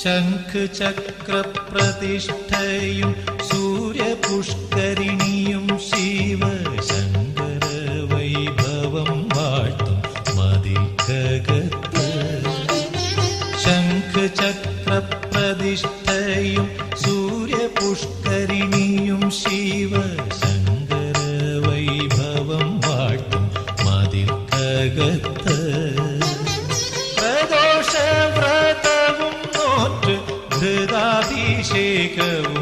ശംഖചക്രപ്രതിഷ്ഠയും സൂര്യപുഷ്കരിണിയും ശിവശങ്കര വൈഭവം വാഴ്ത്തും മതിൽക്കകത്ത്. ശംഖചക്രപ്രതിഷ്ഠയും സൂര്യപുഷ്കരിണിയും ശിവശങ്കര വൈഭവം വാഴ്ത്തും മതിൽക്കകത്ത്. പ്രദോഷവ്രതവും നോറ്റ് ധൃതാഭിഷേകവും